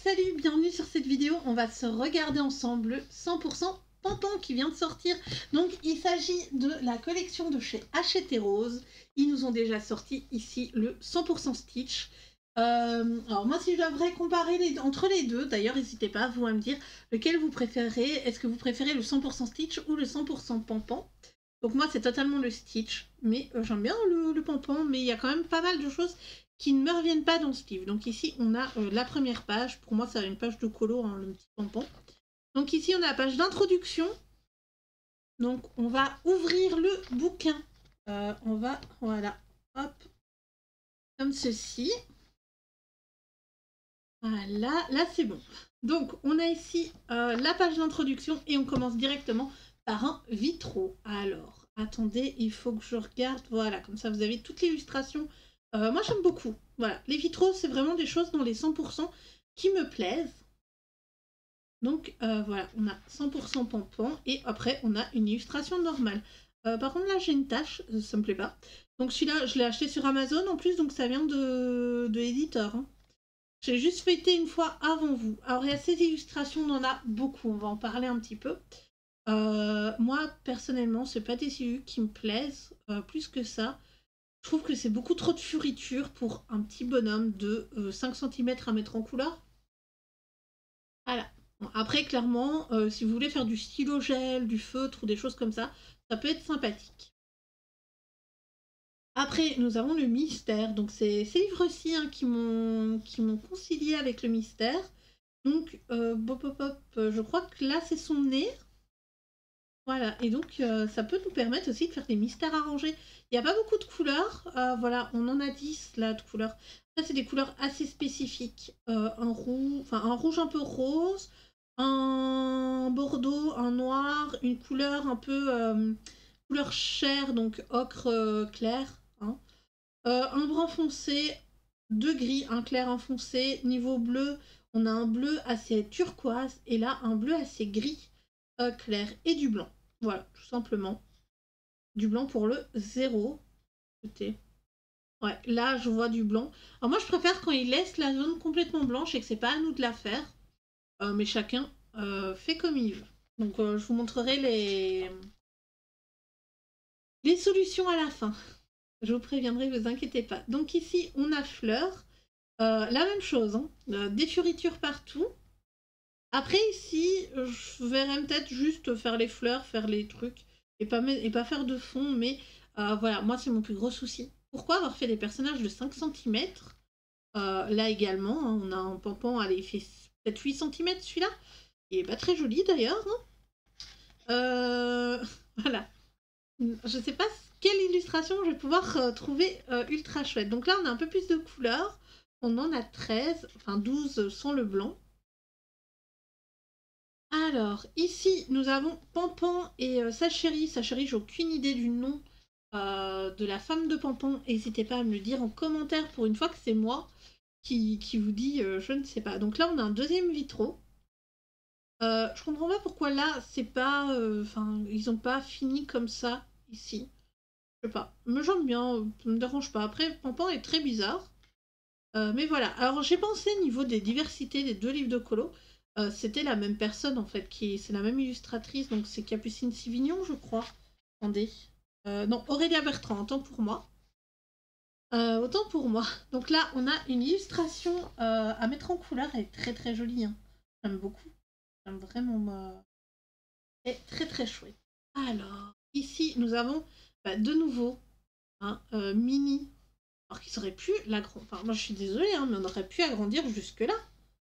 salut, bienvenue sur cette vidéo. On va se regarder ensemble le 100% Pampan qui vient de sortir. Donc il s'agit de la collection de chez Hachette Rose. Ils nous ont déjà sorti ici le 100% Stitch. Alors moi si je devrais comparer entre les deux, d'ailleurs n'hésitez pas vous à me dire lequel vous préférez. Est-ce que vous préférez le 100% Stitch ou le 100% Pampan? Donc moi c'est totalement le Stitch, mais j'aime bien le Pampan, mais il y a quand même pas mal de choses qui ne me reviennent pas dans ce livre. Donc ici on a la première page, pour moi c'est une page de colo, hein, le petit Pampan. Donc ici on a la page d'introduction, donc on va ouvrir le bouquin, on va, voilà, hop, comme ceci. Voilà, là c'est bon. Donc on a ici la page d'introduction et on commence directement par un vitraux. Alors, attendez, il faut que je regarde, voilà, comme ça vous avez toute l'illustration. Moi j'aime beaucoup, voilà, les vitraux c'est vraiment des choses dans les 100% qui me plaisent. Donc voilà, on a 100% Pampan et après on a une illustration normale. Par contre là j'ai une tache, ça me plaît pas. Donc celui-là je l'ai acheté sur Amazon en plus, donc ça vient de l'éditeur, hein. J'ai juste feuilleté une fois avant vous. Alors, il y a ces illustrations, on en a beaucoup, on va en parler un petit peu. Moi, personnellement, c'est pas des illus qui me plaisent. Plus que ça, je trouve que c'est beaucoup trop de fioritures pour un petit bonhomme de 5 cm à mettre en couleur. Voilà. Bon, après, clairement, si vous voulez faire du stylo gel, du feutre ou des choses comme ça peut être sympathique. Après, nous avons le mystère. Donc, c'est ces livres-ci hein, qui m'ont concilié avec le mystère. Donc, je crois que là, c'est son nez. Voilà, et donc, ça peut nous permettre aussi de faire des mystères arrangés. Il n'y a pas beaucoup de couleurs. Voilà, on en a 10 là de couleurs. Ça, c'est des couleurs assez spécifiques. Un rouge un peu rose, un bordeaux, un noir, une couleur un peu couleur chair, donc ocre clair. Hein. Un brun foncé, deux gris, un clair, un foncé. Niveau bleu, on a un bleu assez turquoise et là un bleu assez gris clair et du blanc. Voilà, tout simplement. Du blanc pour le 0. Écoutez. Ouais, là je vois du blanc. Alors moi je préfère quand il laisse la zone complètement blanche et que c'est pas à nous de la faire. Mais chacun fait comme il veut. Donc je vous montrerai les solutions à la fin. Je vous préviendrai, ne vous inquiétez pas. Donc ici on a fleurs. La même chose, hein. Des fioritures partout. Après ici, je verrais peut-être juste faire les fleurs, faire les trucs, et pas faire de fond, mais voilà, moi c'est mon plus gros souci. Pourquoi avoir fait des personnages de 5 cm là également, hein, on a un Pampan, allez, il fait peut-être 8 cm celui-là. Il est pas très joli d'ailleurs. Hein. Voilà. Je sais pas quelle illustration je vais pouvoir trouver ultra chouette. Donc là, on a un peu plus de couleurs. On en a 13, enfin 12 sans le blanc. Alors, ici, nous avons Pampan et sa chérie. Sa chérie, j'ai aucune idée du nom de la femme de Pampan. N'hésitez pas à me le dire en commentaire pour une fois que c'est moi qui vous dit je ne sais pas. Donc là, on a un deuxième vitraux. Je comprends pas pourquoi là, c'est pas... Enfin, ils ont pas fini comme ça, ici. Je sais pas. Me j'aime bien, ça me dérange pas. Après, Pampan est très bizarre. Mais voilà. Alors, j'ai pensé, niveau des diversités des deux livres de colo, c'était la même personne, en fait. C'est la même illustratrice. Donc, c'est Capucine Sivignon, je crois. Attendez. Non, Aurélia Bertrand, autant pour moi. Autant pour moi. Donc là, on a une illustration à mettre en couleur. Elle est très, très jolie. Hein. J'aime beaucoup. J'aime vraiment... Elle est très, très chouette. Alors, ici, nous avons de nouveau Mini. Alors qu'ils auraient pu l'agrandir. Enfin, moi, je suis désolée, hein, mais on aurait pu agrandir jusque-là.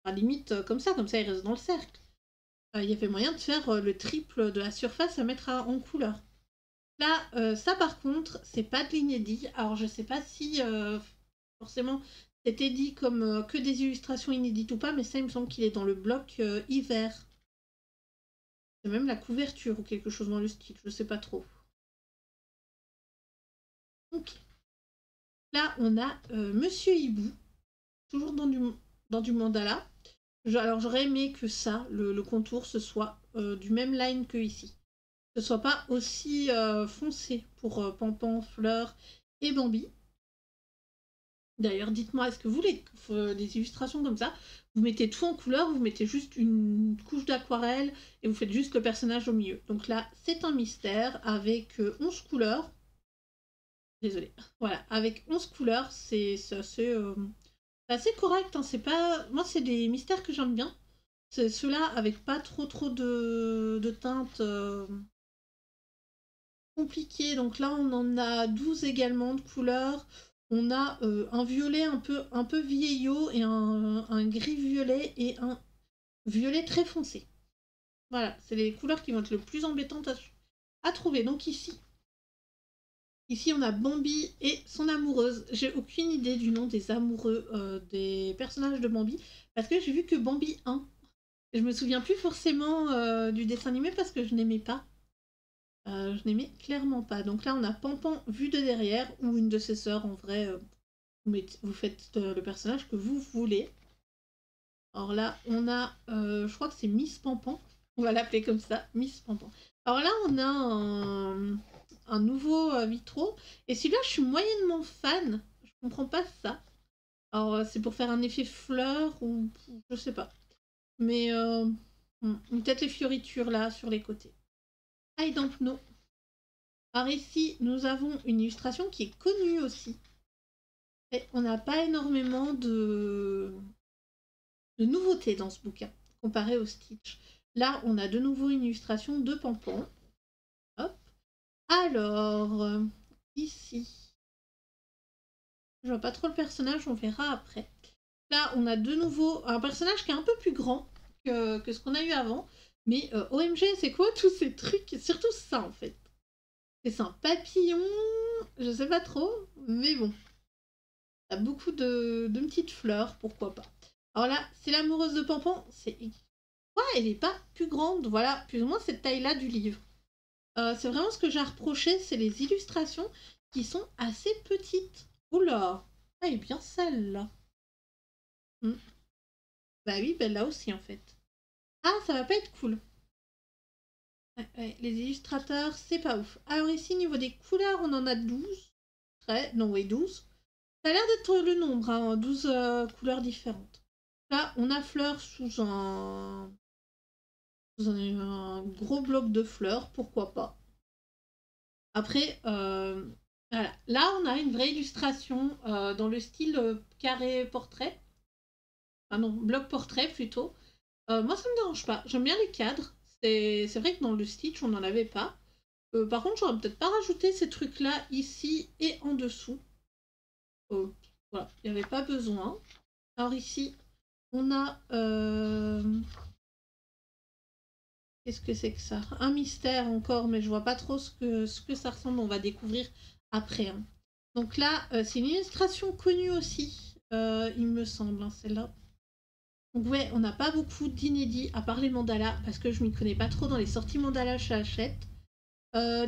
Enfin, limite, comme ça, il reste dans le cercle. Il y avait moyen de faire le triple de la surface à mettre en couleur. Là, ça par contre, c'est pas de l'inédit. Alors je sais pas si forcément c'était dit comme que des illustrations inédites ou pas, mais ça il me semble qu'il est dans le bloc hiver. C'est même la couverture ou quelque chose dans le style, je sais pas trop. Ok. Là on a Monsieur Hibou, toujours dans du mandala. Alors j'aurais aimé que ça, le contour, ce soit du même line que ici. Que ce soit pas aussi foncé pour Pampan, Fleur et Bambi. D'ailleurs, dites-moi, est-ce que vous, des illustrations comme ça, vous mettez tout en couleur, vous mettez juste une couche d'aquarelle et vous faites juste le personnage au milieu. Donc là, c'est un mystère avec 11 couleurs. Désolée. Voilà, avec 11 couleurs, c'est assez correct. Hein. C'est pas... Moi, c'est des mystères que j'aime bien. C'est ceux-là avec pas trop de teintes compliquées. Donc là, on en a 12 également de couleurs. On a un violet un peu vieillot et un gris violet et un violet très foncé. Voilà, c'est les couleurs qui vont être le plus embêtantes à trouver. Donc ici on a Bambi et son amoureuse. J'ai aucune idée du nom des amoureux des personnages de Bambi parce que j'ai vu que Bambi 1. Je me souviens plus forcément du dessin animé parce que je n'aimais pas. Je n'aimais clairement pas. Donc là on a Pampan vu de derrière ou une de ses sœurs en vrai. Vous faites le personnage que vous voulez. Alors là, on a, je crois que c'est Miss Pampan. On va l'appeler comme ça, Miss Pampan. Alors là, on a un nouveau vitro. Et celui-là, je suis moyennement fan. Je comprends pas ça. Alors, c'est pour faire un effet fleur ou je sais pas. Mais peut-être les fioritures là, sur les côtés. I don't know. Alors ici, nous avons une illustration qui est connue aussi. Et on n'a pas énormément de nouveautés dans ce bouquin, comparé au Stitch. Là, on a de nouveau une illustration de Pampan. Hop. Alors, ici, je vois pas trop le personnage, on verra après. Là, on a de nouveau un personnage qui est un peu plus grand que ce qu'on a eu avant. Mais OMG, c'est quoi tous ces trucs? Surtout ça, en fait. C'est un papillon, je sais pas trop, mais bon. Il y a beaucoup de petites fleurs, pourquoi pas. Alors là, c'est l'amoureuse de Pampan, c'est... Ouais, elle n'est pas plus grande, voilà, plus ou moins cette taille-là du livre. C'est vraiment ce que j'ai à reprocher, c'est les illustrations qui sont assez petites. Oula, elle est bien celle-là. Bah oui, ben là aussi en fait. Ah, ça va pas être cool. Ouais, les illustrateurs, c'est pas ouf. Alors ici, niveau des couleurs, on en a 12. Non, oui, 12. Ça a l'air d'être le nombre, hein, 12 couleurs différentes. Là, on a fleurs sous un gros bloc de fleurs, pourquoi pas. Après, voilà. Là, on a une vraie illustration dans le style carré portrait. Ah non, bloc portrait plutôt. Moi, ça me dérange pas. J'aime bien les cadres. C'est vrai que dans le Stitch, on n'en avait pas. Par contre, j'aurais peut-être pas rajouté ces trucs-là ici et en dessous. Voilà, il n'y avait pas besoin. Alors ici, on a... Qu'est-ce que c'est que ça? Un mystère encore, mais je vois pas trop ce que ça ressemble. On va découvrir après. Hein. Donc là, c'est une illustration connue aussi, il me semble, hein, celle-là. Donc ouais, on n'a pas beaucoup d'inédits, à part les mandalas, parce que je m'y connais pas trop dans les sorties mandalas chez Hachette.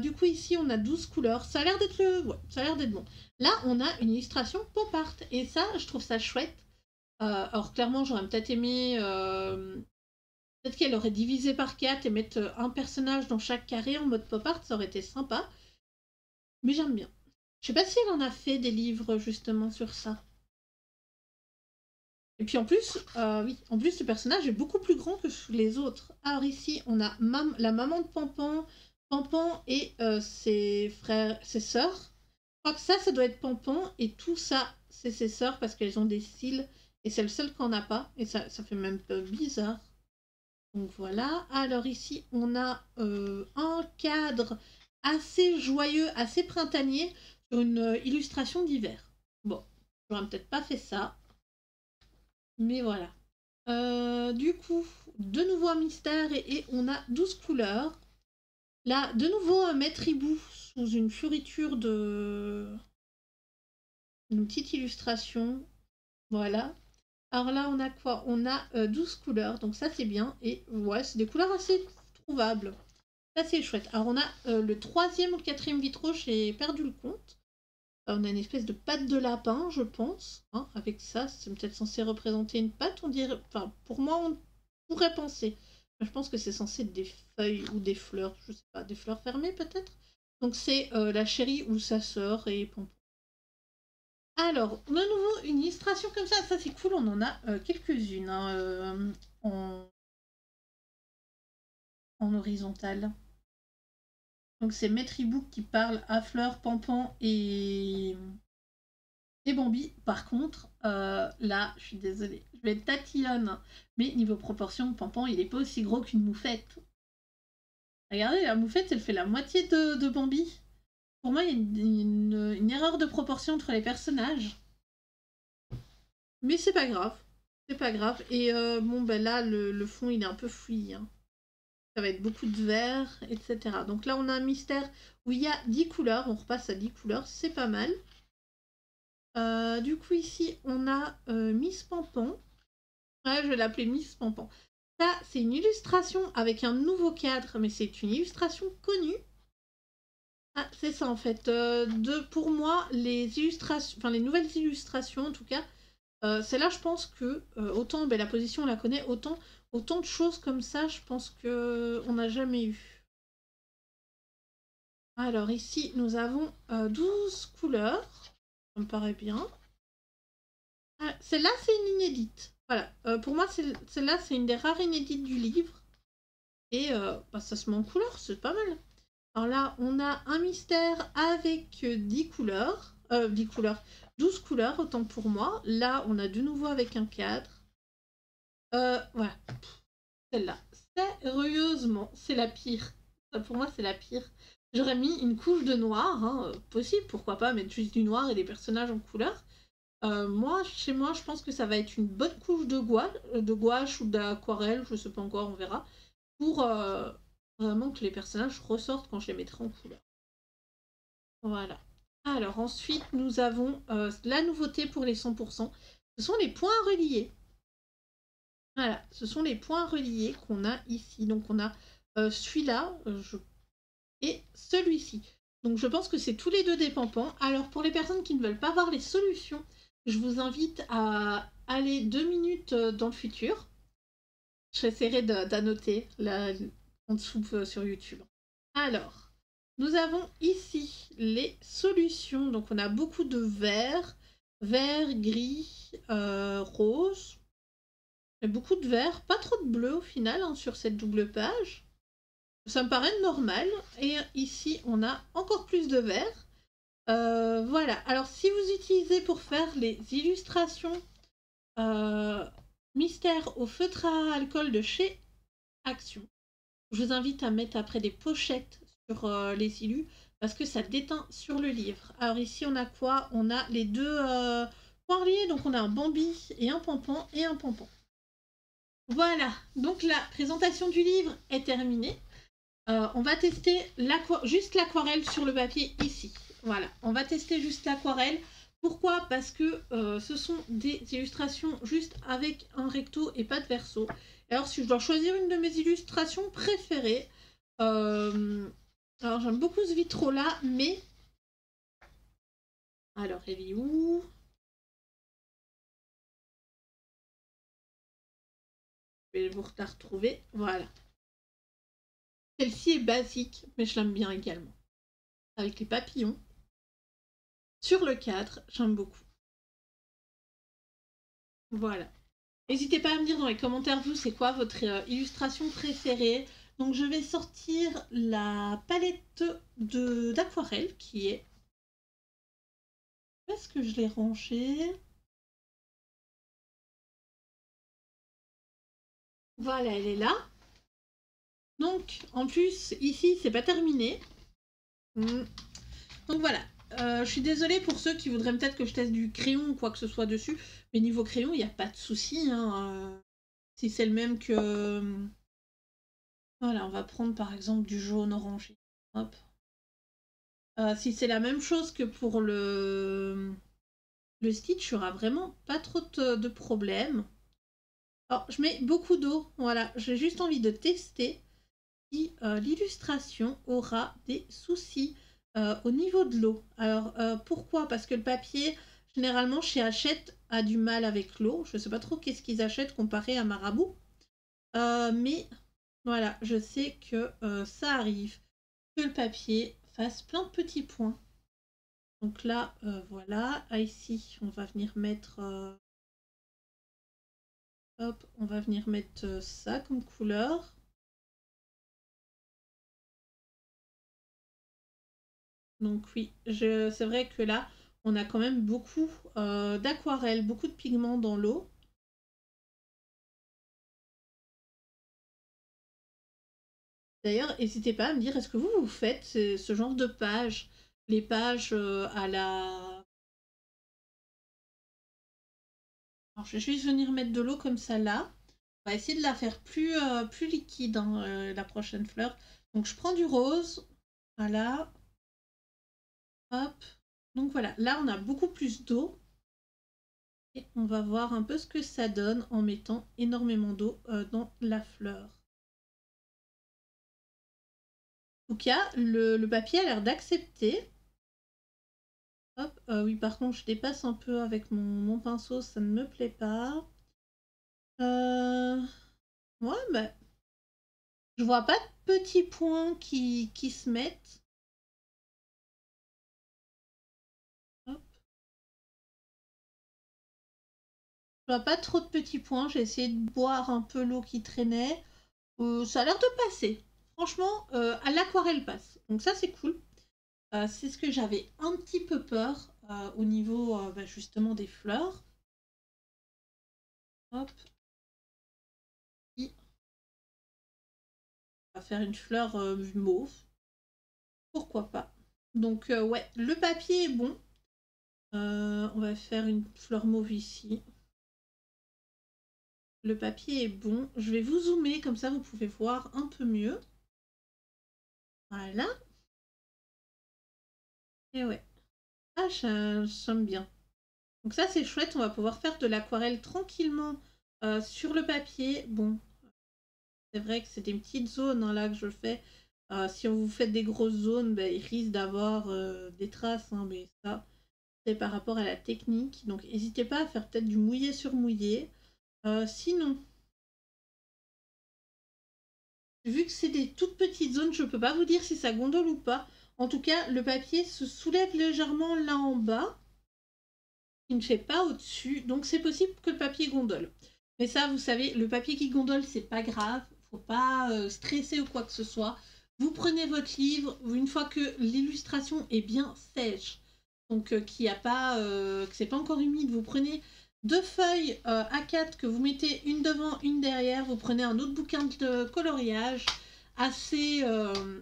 Du coup, ici, on a 12 couleurs. Ça a l'air d'être ouais, ça a l'air d'être bon. Là, on a une illustration pop art, et ça, je trouve ça chouette. Alors clairement, j'aurais peut-être aimé... Peut-être qu'elle aurait divisé par 4 et mettre un personnage dans chaque carré en mode pop art, ça aurait été sympa. Mais j'aime bien. Je sais pas si elle en a fait des livres justement sur ça. Et puis en plus, oui, en plus le personnage est beaucoup plus grand que les autres. Alors ici, on a la maman de Pampan, Pampan et ses frères, ses sœurs. Je crois que ça doit être Pampan et tout ça, c'est ses sœurs parce qu'elles ont des cils et c'est le seul qu'on n'a pas. Et ça fait même peu bizarre. Donc voilà. Alors ici, on a un cadre assez joyeux, assez printanier sur une illustration d'hiver. Bon, j'aurais peut-être pas fait ça. Mais voilà. Du coup, de nouveau un mystère et on a 12 couleurs. Là, de nouveau un maître hibou sous une fioriture de... Une petite illustration. Voilà. Alors là, on a quoi? On a 12 couleurs, donc ça c'est bien. Et ouais, c'est des couleurs assez trouvables. Ça c'est chouette. Alors on a le 3e ou le 4e vitro, j'ai perdu le compte. On a une espèce de patte de lapin, je pense. Hein, avec ça, c'est peut-être censé représenter une patte, on dirait. Enfin, pour moi, on pourrait penser. Je pense que c'est censé être des feuilles ou des fleurs, je sais pas, des fleurs fermées peut-être. Donc c'est la chérie ou sa sœur et Pampan. Alors, de nouveau, une illustration comme ça c'est cool, on en a quelques-unes hein, en horizontal. Donc c'est Maître Ebook qui parle à Fleur, Pampan et Bambi. Par contre, là, je suis désolée, je vais être tatillonne, mais niveau proportion, Pampan, il est pas aussi gros qu'une moufette. Regardez, la moufette, elle fait la moitié de Bambi. Pour moi, il y a une erreur de proportion entre les personnages. Mais c'est pas grave. C'est pas grave. Et bon, ben là, le fond, il est un peu fouillis. Hein. Ça va être beaucoup de vert, etc. Donc là, on a un mystère où il y a 10 couleurs. On repasse à 10 couleurs. C'est pas mal. Du coup, ici, on a Miss Pampan. Ouais, je vais l'appeler Miss Pampan. Ça, c'est une illustration avec un nouveau cadre, mais c'est une illustration connue. Ah, c'est ça en fait. Pour moi, les illustrations, enfin les nouvelles illustrations en tout cas, c'est là je pense que autant la position on la connaît, autant de choses comme ça, je pense que on n'a jamais eu. Alors ici, nous avons 12 couleurs. Ça me paraît bien. Ah, celle-là, c'est une inédite. Voilà. Pour moi, celle-là, c'est une des rares inédites du livre. Et ça se met en couleur, c'est pas mal. Alors là, on a un mystère avec 10 couleurs. 10 couleurs. 12 couleurs, autant pour moi. Là, on a de nouveau avec un cadre. Voilà. Celle-là. Sérieusement, c'est la pire. Pour moi, c'est la pire. J'aurais mis une couche de noir. Hein, possible, pourquoi pas, mettre juste du noir et des personnages en couleur. Moi, chez moi, je pense que ça va être une bonne couche de gouache ou d'aquarelle, je sais pas encore, on verra. Pour vraiment que les personnages ressortent quand je les mettrai en couleur. Voilà. Alors ensuite, nous avons la nouveauté pour les 100%. Ce sont les points reliés. Voilà, ce sont les points reliés qu'on a ici. Donc on a celui-là et celui-ci. Donc je pense que c'est tous les deux des pampans. Alors pour les personnes qui ne veulent pas voir les solutions, je vous invite à aller 2 minutes dans le futur. J'essaierai d'annoter là en dessous sur YouTube. Alors, nous avons ici les solutions. Donc on a beaucoup de vert, gris, rose. Et beaucoup de vert, pas trop de bleu au final hein, sur cette double page. Ça me paraît normal. Et ici, on a encore plus de vert. Voilà. Alors, si vous utilisez pour faire les illustrations mystère au feutre à alcool de chez Action, je vous invite à mettre après des pochettes sur les illus parce que ça déteint sur le livre. Alors ici, on a quoi? On a les deux points reliés. Donc, on a un Bambi et un Pampan et un Pampan. Voilà. Donc, la présentation du livre est terminée. On va tester juste l'aquarelle sur le papier ici. Voilà, on va tester juste l'aquarelle. Pourquoi? Parce que ce sont des illustrations juste avec un recto et pas de verso. Alors si je dois choisir une de mes illustrations préférées, alors j'aime beaucoup ce vitro là, mais... Alors elle est où? Je vais vous la retrouver, voilà. Celle-ci est basique, mais je l'aime bien également. Avec les papillons. Sur le cadre, j'aime beaucoup. Voilà. N'hésitez pas à me dire dans les commentaires, vous, c'est quoi votre illustration préférée. Donc je vais sortir la palette d'aquarelle qui est... Où est-ce que je l'ai rangée? Voilà, elle est là. Donc, en plus, ici, c'est pas terminé. Donc voilà. Je suis désolée pour ceux qui voudraient peut-être que je teste du crayon ou quoi que ce soit dessus. Mais niveau crayon, il n'y a pas de souci. Hein. Si c'est le même que... Voilà, on va prendre par exemple du jaune orangé. Hop. Si c'est la même chose que pour le Stitch, il n'y aura vraiment pas trop de problèmes. Alors, je mets beaucoup d'eau. Voilà, j'ai juste envie de tester si l'illustration aura des soucis au niveau de l'eau. Alors, pourquoi? Parce que le papier, généralement, chez Hachette, a du mal avec l'eau. Je ne sais pas trop qu'est-ce qu'ils achètent comparé à Marabout. Mais voilà, je sais que ça arrive que le papier fasse plein de petits points. Donc là, voilà. Ah, ici, on va venir mettre... hop, on va venir mettre ça comme couleur. Donc oui, c'est vrai que là, on a quand même beaucoup d'aquarelle, beaucoup de pigments dans l'eau. D'ailleurs, n'hésitez pas à me dire, est-ce que vous faites ce genre de pages, les pages à la... Alors, je vais juste venir mettre de l'eau comme ça là. On va essayer de la faire plus liquide, hein, la prochaine fleur. Donc je prends du rose, voilà, hop. Donc voilà, là on a beaucoup plus d'eau. Et on va voir un peu ce que ça donne en mettant énormément d'eau dans la fleur. En tout cas, le papier a l'air d'accepter. Hop, oui, par contre, je dépasse un peu avec mon pinceau, ça ne me plaît pas. Ouais, bah, je vois pas de petits points qui se mettent. Hop. Je vois pas trop de petits points, j'ai essayé de boire un peu l'eau qui traînait. Ça a l'air de passer. Franchement, à l'aquarelle passe. Donc ça, c'est cool. C'est ce que j'avais un petit peu peur au niveau bah, justement des fleurs. Hop. Et on va faire une fleur mauve. Pourquoi pas. Donc ouais, le papier est bon. On va faire une fleur mauve ici. Le papier est bon. Je vais vous zoomer, comme ça vous pouvez voir un peu mieux. Voilà. Et ouais. Ah, j'aime bien. Donc ça c'est chouette, on va pouvoir faire de l'aquarelle tranquillement sur le papier. Bon, c'est vrai que c'est des petites zones hein, là que je fais. Si on vous fait des grosses zones, ben, il risque d'avoir des traces, hein, mais ça c'est par rapport à la technique. Donc n'hésitez pas à faire peut-être du mouillé sur mouillé. Sinon, vu que c'est des toutes petites zones, je ne peux pas vous dire si ça gondole ou pas. En tout cas, le papier se soulève légèrement là en bas. Il ne fait pas au-dessus, donc c'est possible que le papier gondole. Mais ça, vous savez, le papier qui gondole, c'est pas grave. Faut pas stresser ou quoi que ce soit. Vous prenez votre livre, une fois que l'illustration est bien sèche, donc que c'est pas encore humide, vous prenez 2 feuilles A4 que vous mettez une devant, une derrière, vous prenez un autre bouquin de coloriage, assez,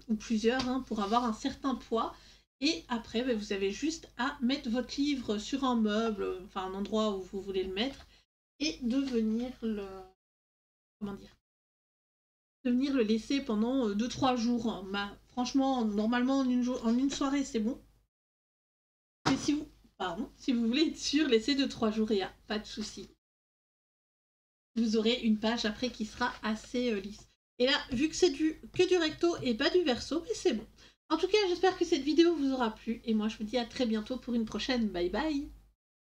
ou plusieurs, hein, pour avoir un certain poids. Et après, bah, vous avez juste à mettre votre livre sur un meuble, enfin un endroit où vous voulez le mettre, et de venir le... Comment dire, de venir le laisser pendant 2-3 jours. Hein. Bah, franchement, normalement, en une soirée, c'est bon. Mais si vous voulez être sûr, laissez 2-3 jours, il n'y a pas de souci. Vous aurez une page après qui sera assez lisse. Et là, vu que c'est que du recto et pas du verso, mais c'est bon. En tout cas, j'espère que cette vidéo vous aura plu. Et moi, je vous dis à très bientôt pour une prochaine. Bye bye!